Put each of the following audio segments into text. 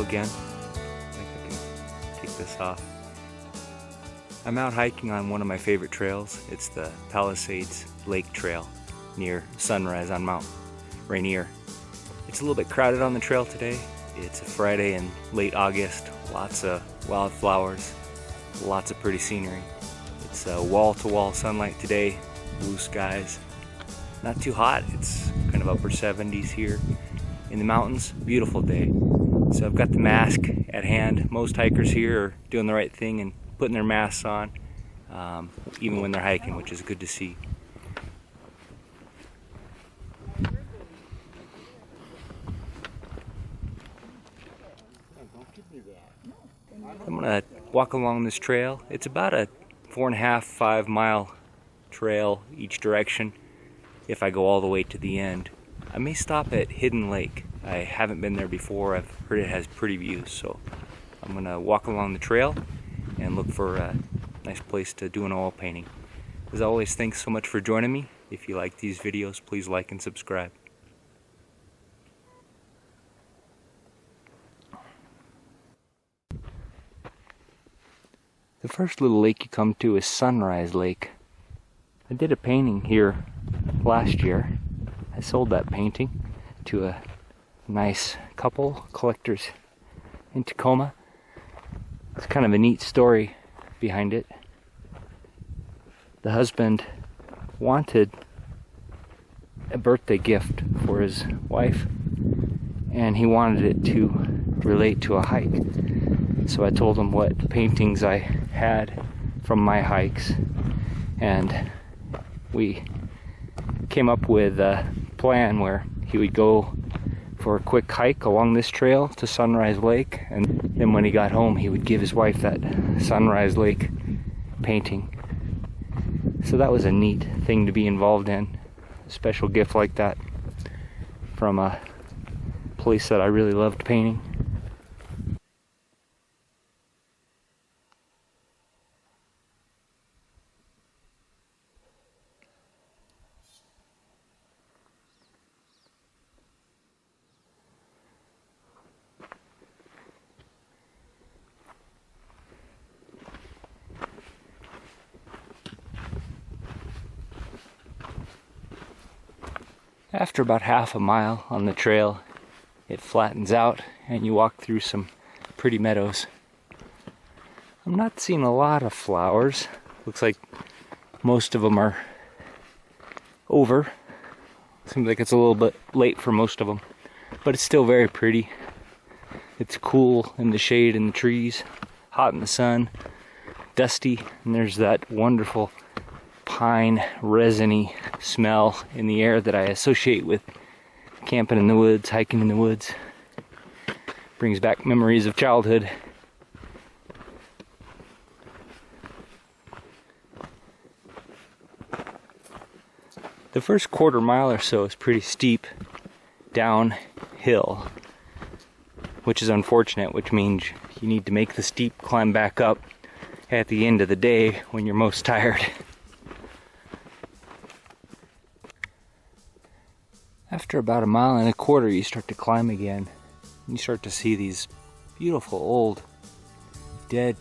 trail again. I think I can take this off. I'm out hiking on one of my favorite trails. It's the Palisades Lakes Trail near sunrise on Mount Rainier. It's a little bit crowded on the trail today. It's a Friday in late August. Lots of wildflowers, lots of pretty scenery. It's wall-to-wall sunlight today, blue skies. Not too hot, it's kind of upper 70s here in the mountains. Beautiful day. So I've got the mask at hand. Most hikers here are doing the right thing and putting their masks on, even when they're hiking, which is good to see. I'm gonna walk along this trail. It's about a 4.5–5 mile trail each direction if I go all the way to the end. I may stop at Hidden Lake. I haven't been there before. I've heard it has pretty views, so I'm gonna walk along the trail and look for a nice place to do an oil painting. As always, thanks so much for joining me. If you like these videos, please like and subscribe. The first little lake you come to is Sunrise Lake. I did a painting here last year. I sold that painting to a nice couple, collectors in Tacoma. It's kind of a neat story behind it. The husband wanted a birthday gift for his wife, and he wanted it to relate to a hike. So I told him what paintings I had from my hikes, and we came up with a plan where he would go for a quick hike along this trail to Sunrise Lake, and then when he got home he would give his wife that Sunrise Lake painting. So that was a neat thing to be involved in, a special gift like that from a place that I really loved painting. After about half a mile on the trail, it flattens out and you walk through some pretty meadows. I'm not seeing a lot of flowers. Looks like most of them are over. Seems like it's a little bit late for most of them, but it's still very pretty. It's cool in the shade in the trees, hot in the sun, dusty, and there's that wonderful pine, resiny smell in the air that I associate with camping in the woods, hiking in the woods. Brings back memories of childhood. The first quarter mile or so is pretty steep downhill, which is unfortunate, which means you need to make the steep climb back up at the end of the day when you're most tired. After about 1.25 miles, you start to climb again. You start to see these beautiful old dead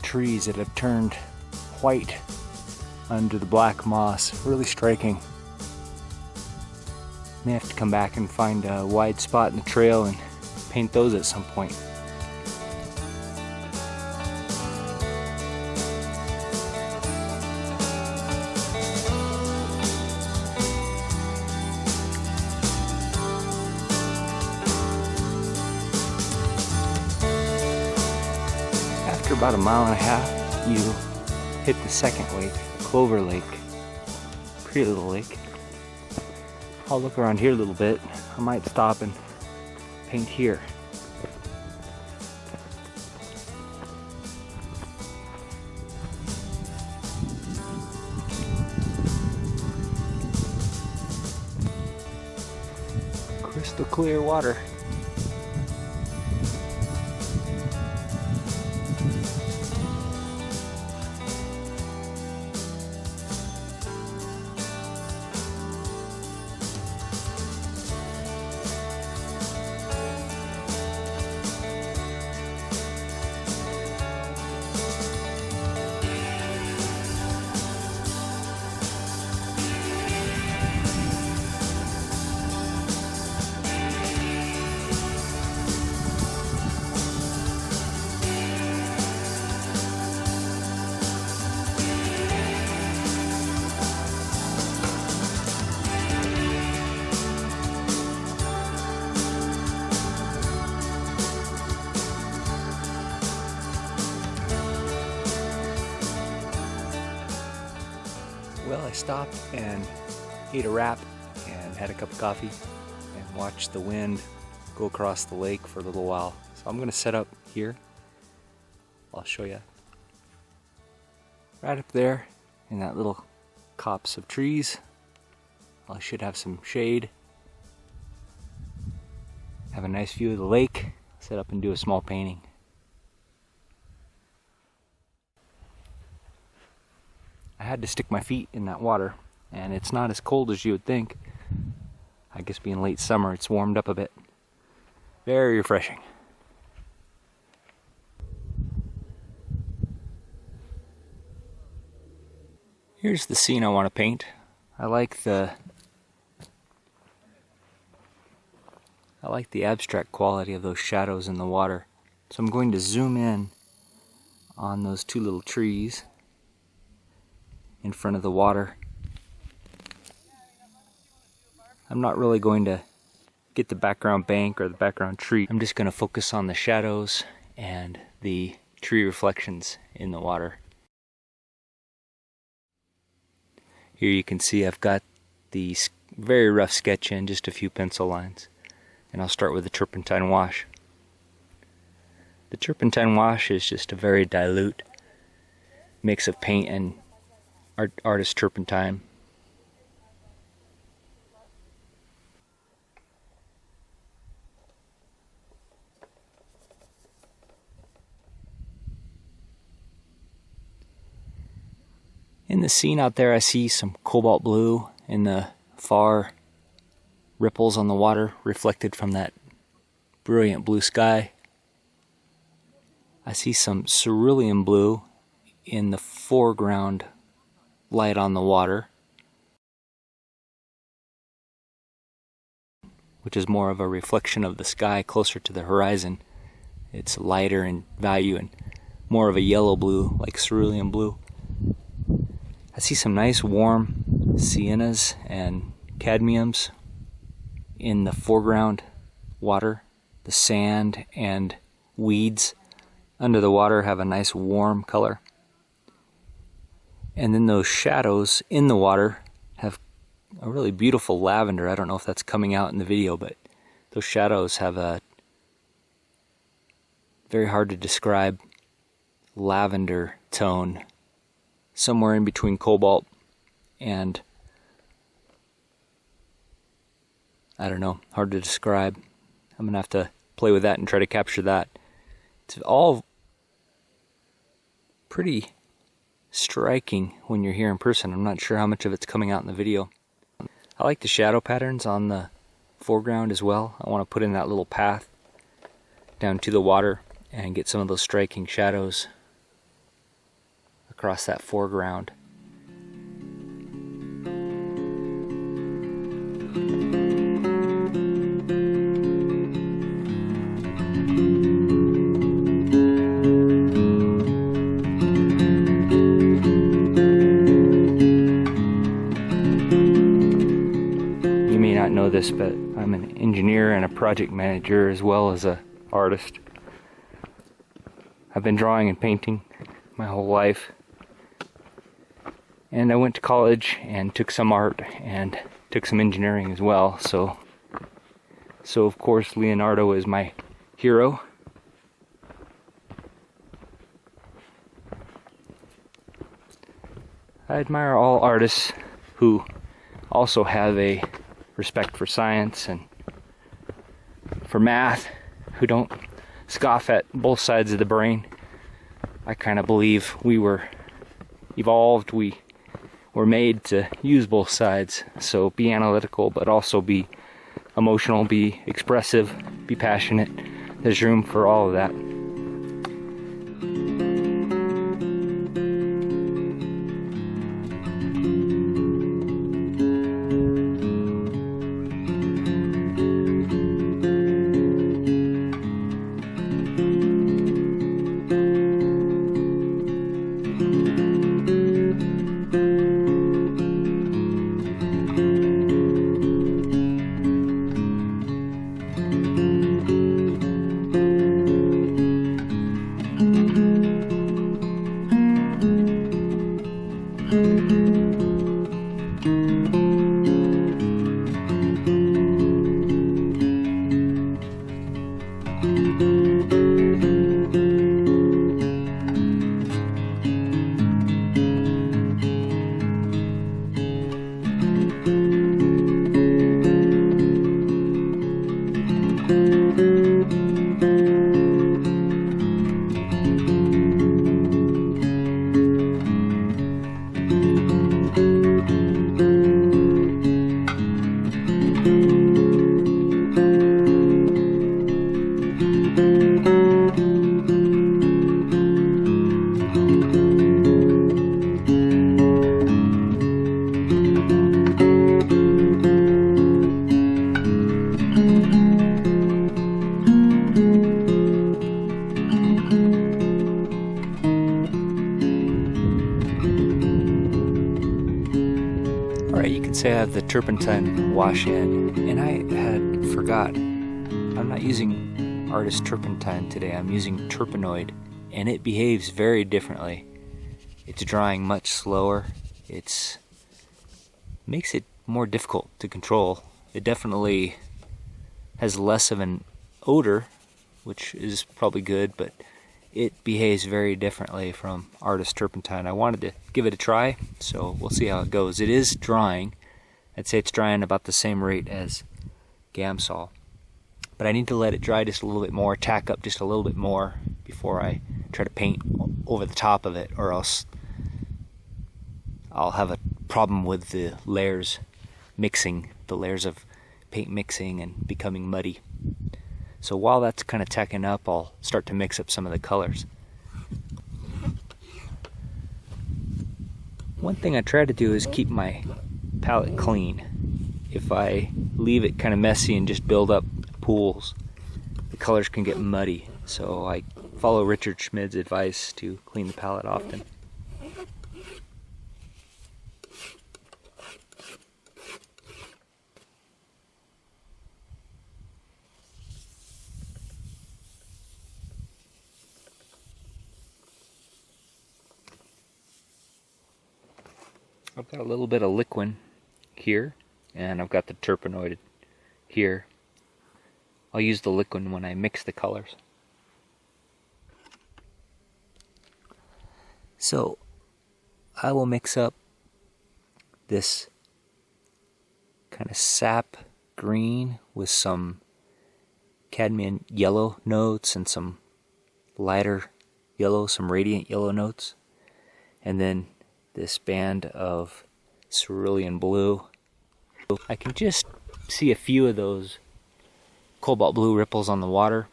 trees that have turned white under the black moss. Really striking. May have to come back and find a wide spot in the trail and paint those at some point. After about 1.5 miles, you hit the second lake, Clover Lake. Pretty little lake. I'll look around here a little bit. I might stop and paint here. Crystal clear water. Well, I stopped and ate a wrap and had a cup of coffee and watched the wind go across the lake for a little while. So I'm gonna set up here. I'll show you. Right up there in that little copse of trees. I should have some shade. Have a nice view of the lake. Set up and do a small painting. I had to stick my feet in that water, and it's not as cold as you would think. I guess being late summer, it's warmed up a bit. Very refreshing. Here's the scene I want to paint. I like the abstract quality of those shadows in the water. So I'm going to zoom in on those two little trees in front of the water. I'm not really going to get the background bank or the background tree. I'm just going to focus on the shadows and the tree reflections in the water. Here you can see I've got the very rough sketch in, just a few pencil lines. And I'll start with the Turpentine Wash. The Turpentine Wash is just a very dilute mix of paint and artist turpentine. In the scene out there, I see some cobalt blue in the far ripples on the water reflected from that brilliant blue sky. I see some cerulean blue in the foreground light on the water, which is more of a reflection of the sky closer to the horizon. It's lighter in value and more of a yellow blue, like cerulean blue. I see some nice warm siennas and cadmiums in the foreground water. The sand and weeds under the water have a nice warm color. And then those shadows in the water have a really beautiful lavender. I don't know if that's coming out in the video, but those shadows have a very hard to describe lavender tone, somewhere in between cobalt and, I don't know, hard to describe. I'm going to have to play with that and try to capture that. It's all pretty striking when you're here in person. I'm not sure how much of it's coming out in the video. I like the shadow patterns on the foreground as well. I want to put in that little path down to the water and get some of those striking shadows across that foreground. Know this, but I'm an engineer and a project manager as well as an artist. I've been drawing and painting my whole life, and I went to college and took some art and took some engineering as well, so of course Leonardo is my hero. I admire all artists who also have a respect for science and for math, who don't scoff at both sides of the brain. I kind of believe we were evolved, we were made to use both sides. So be analytical, but also be emotional, be expressive, be passionate. There's room for all of that. Alright, you can say I have the Turpentine Wash in, and I had forgot. I'm not using Artist Turpentine today, I'm using TURPENOID, and it behaves very differently. It's drying much slower. It makes it more difficult to control. It definitely has less of an odor, which is probably good, but it behaves very differently from Artist Turpentine. I wanted to give it a try, so we'll see how it goes. It is drying. I'd say it's drying about the same rate as Gamsol. But I need to let it dry just a little bit more, tack up just a little bit more before I try to paint over the top of it, or else I'll have a problem with the layers mixing, the layers of paint mixing and becoming muddy. So while that's kind of tacking up, I'll start to mix up some of the colors. One thing I try to do is keep my palette clean. If I leave it kind of messy and just build up pools, the colors can get muddy. So I follow Richard Schmid's advice to clean the palette often. I've got a little bit of liquid here, and I've got the TURPENOID here. I'll use the liquid when I mix the colors. So I will mix up this kind of sap green with some cadmium yellow notes and some lighter yellow, some radiant yellow notes, and then this band of cerulean blue. I can just see a few of those cobalt blue ripples on the water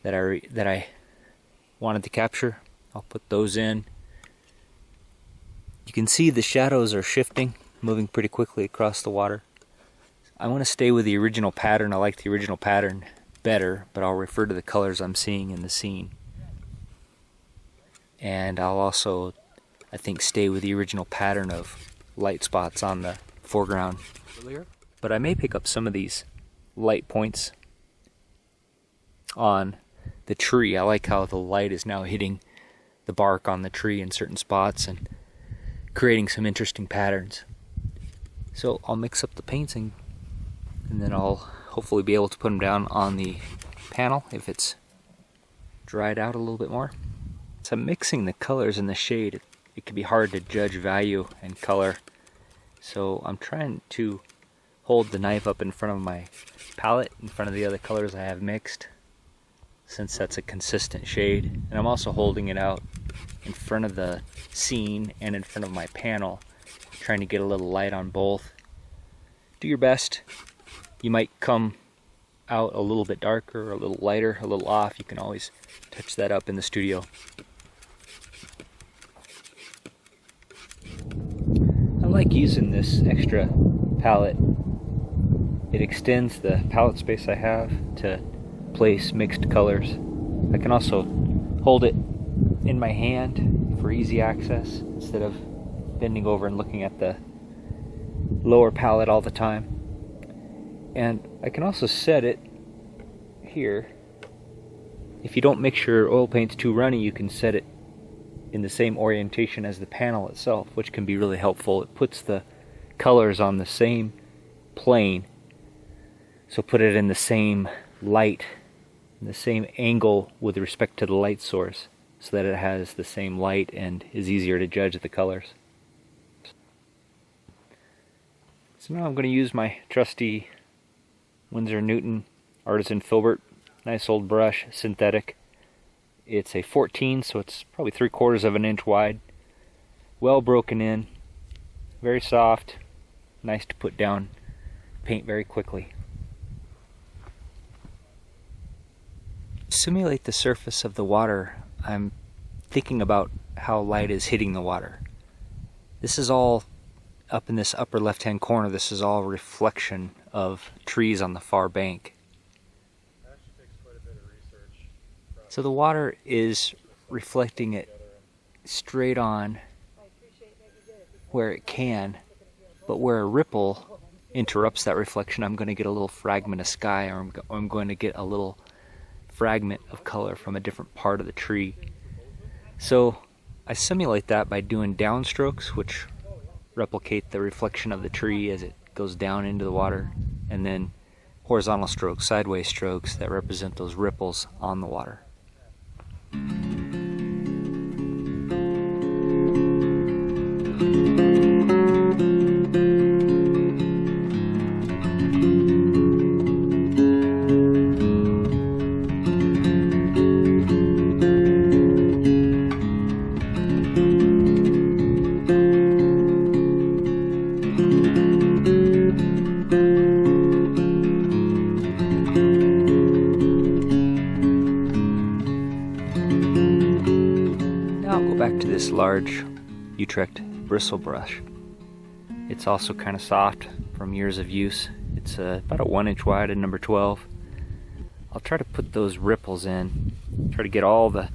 that I wanted to capture. I'll put those in. You can see the shadows are shifting, moving pretty quickly across the water. I want to stay with the original pattern. I like the original pattern better, but I'll refer to the colors I'm seeing in the scene. And I'll also, I think, stay with the original pattern of light spots on the foreground. But I may pick up some of these light points on the tree. I like how the light is now hitting the bark on the tree in certain spots and creating some interesting patterns. So I'll mix up the paints and then I'll hopefully be able to put them down on the panel if it's dried out a little bit more. So I'm mixing the colors and the shade. It can be hard to judge value and color. So I'm trying to hold the knife up in front of my palette, in front of the other colors I have mixed, since that's a consistent shade. And I'm also holding it out in front of the scene and in front of my panel, trying to get a little light on both. Do your best. You might come out a little bit darker, a little lighter, a little off. You can always touch that up in the studio. I like using this extra palette. It extends the palette space I have to place mixed colors. I can also hold it in my hand for easy access instead of bending over and looking at the lower palette all the time. And I can also set it here. If you don't mix your oil paints too runny, you can set it in the same orientation as the panel itself, which can be really helpful. It puts the colors on the same plane, so put it in the same light, in the same angle with respect to the light source, so that it has the same light and is easier to judge the colors. So now I'm going to use my trusty Winsor & Newton Artisan Filbert, nice old brush, synthetic. It's a 14, so it's probably 3/4 of an inch wide. Well broken in, very soft, nice to put down paint very quickly. To simulate the surface of the water, I'm thinking about how light is hitting the water. This is all up in this upper left-hand corner. This is all reflection of trees on the far bank. So the water is reflecting it straight on where it can but where a ripple interrupts that reflection, I'm going to get a little fragment of sky, or I'm going to get a little fragment of color from a different part of the tree. So I simulate that by doing downstrokes, which replicate the reflection of the tree as it goes down into the water, and then horizontal strokes, sideways strokes that represent those ripples on the water. Back to this large Utrecht bristle brush. It's also kind of soft from years of use. It's about a 1 inch wide and number 12. I'll try to put those ripples in, try to get all the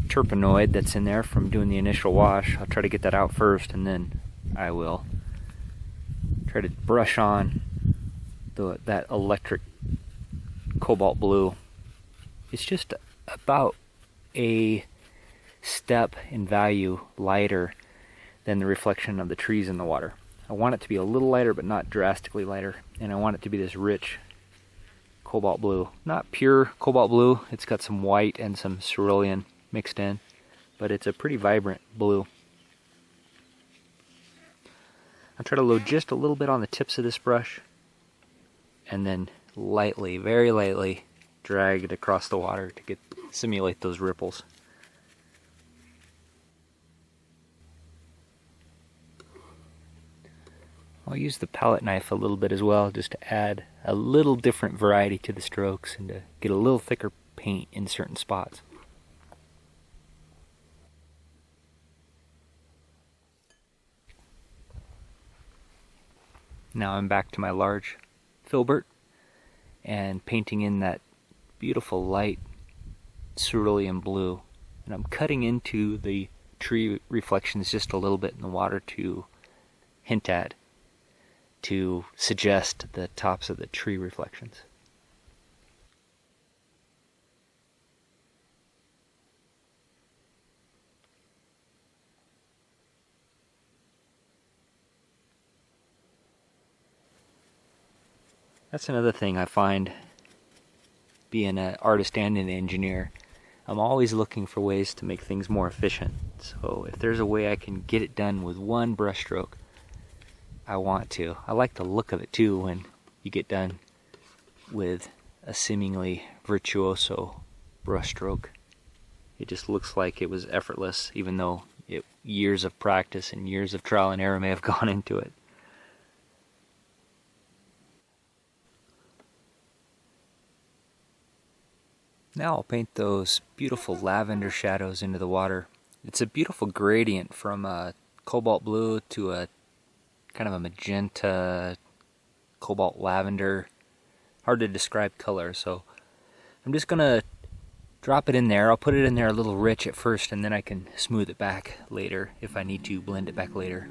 TURPENOID that's in there from doing the initial wash. I'll try to get that out first, and then I will try to brush on that electric cobalt blue. It's just about a step in value lighter than the reflection of the trees in the water. I want it to be a little lighter, but not drastically lighter, and I want it to be this rich cobalt blue. Not pure cobalt blue, it's got some white and some cerulean mixed in, but it's a pretty vibrant blue. I'll try to load just a little bit on the tips of this brush, and then lightly, very lightly, drag it across the water to simulate those ripples. I'll use the palette knife a little bit as well, just to add a little different variety to the strokes and to get a little thicker paint in certain spots. Now I'm back to my large filbert and painting in that beautiful light cerulean blue. And I'm cutting into the tree reflections just a little bit in the water to hint at, to suggest the tops of the tree reflections. That's another thing I find being an artist and an engineer. I'm always looking for ways to make things more efficient. So if there's a way I can get it done with one brush stroke, I want to. I like the look of it too when you get done with a seemingly virtuoso brush stroke. It just looks like it was effortless, even though years of practice and years of trial and error may have gone into it. Now I'll paint those beautiful lavender shadows into the water. It's a beautiful gradient from a cobalt blue to a kind of a magenta, cobalt lavender. Hard to describe color, so I'm just gonna drop it in there. I'll put it in there a little rich at first, and then I can smooth it back later if I need to blend it back later.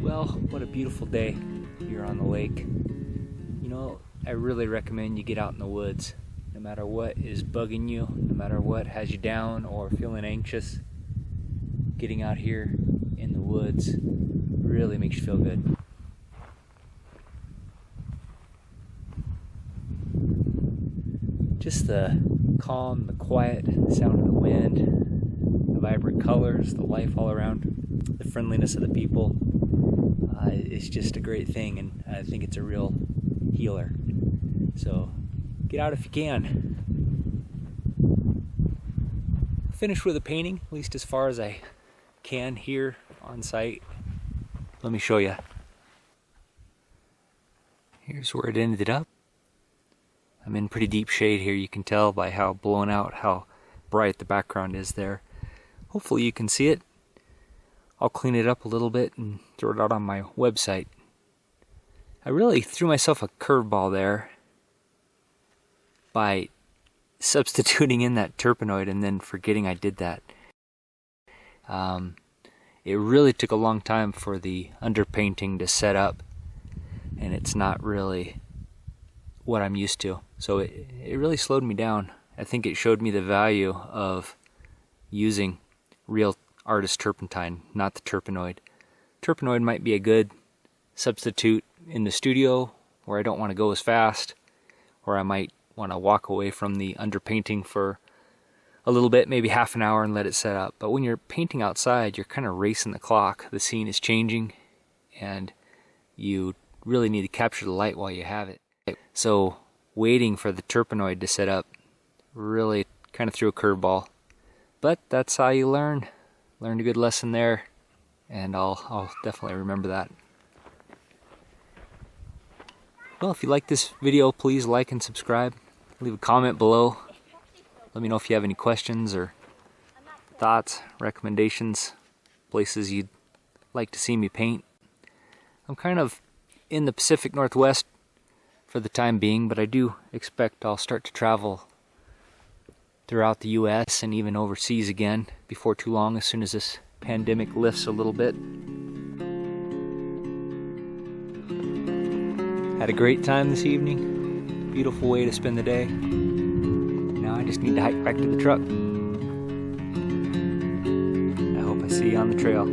Well, what a beautiful day here on the lake. You know, I really recommend you get out in the woods. No matter what is bugging you, no matter what has you down or feeling anxious, getting out here in the woods really makes you feel good. Just the calm, the quiet sound of the wind, the vibrant colors, the life all around, the friendliness of the people. It's just a great thing, and I think it's a real healer. So get out if you can. Finish with a painting, at least as far as I can here on site. Let me show you. Here's where it ended up. I'm in pretty deep shade here. You can tell by how blown out, how bright the background is there. Hopefully you can see it. I'll clean it up a little bit and throw it out on my website. I really threw myself a curveball there by substituting in that Turpenoid and then forgetting I did that. It really took a long time for the underpainting to set up, and it's not really what I'm used to. So it really slowed me down. I think it showed me the value of using real artist turpentine, not the Turpenoid. Turpenoid might be a good substitute in the studio where I don't want to go as fast, or I might want to walk away from the underpainting for a little bit, maybe half an hour, and let it set up. But when you're painting outside, you're kind of racing the clock. The scene is changing, and you really need to capture the light while you have it. So waiting for the Turpenoid to set up really kind of threw a curveball. But that's how you learn. Learned a good lesson there, and I'll definitely remember that. Well, if you like this video, please like and subscribe. Leave a comment below. Let me know if you have any questions or thoughts, recommendations, places you'd like to see me paint. I'm kind of in the Pacific Northwest for the time being, but I do expect I'll start to travel throughout the U.S. and even overseas again before too long, as soon as this pandemic lifts a little bit. Had a great time this evening. Beautiful way to spend the day. Now I just need to hike back to the truck. I hope I see you on the trail.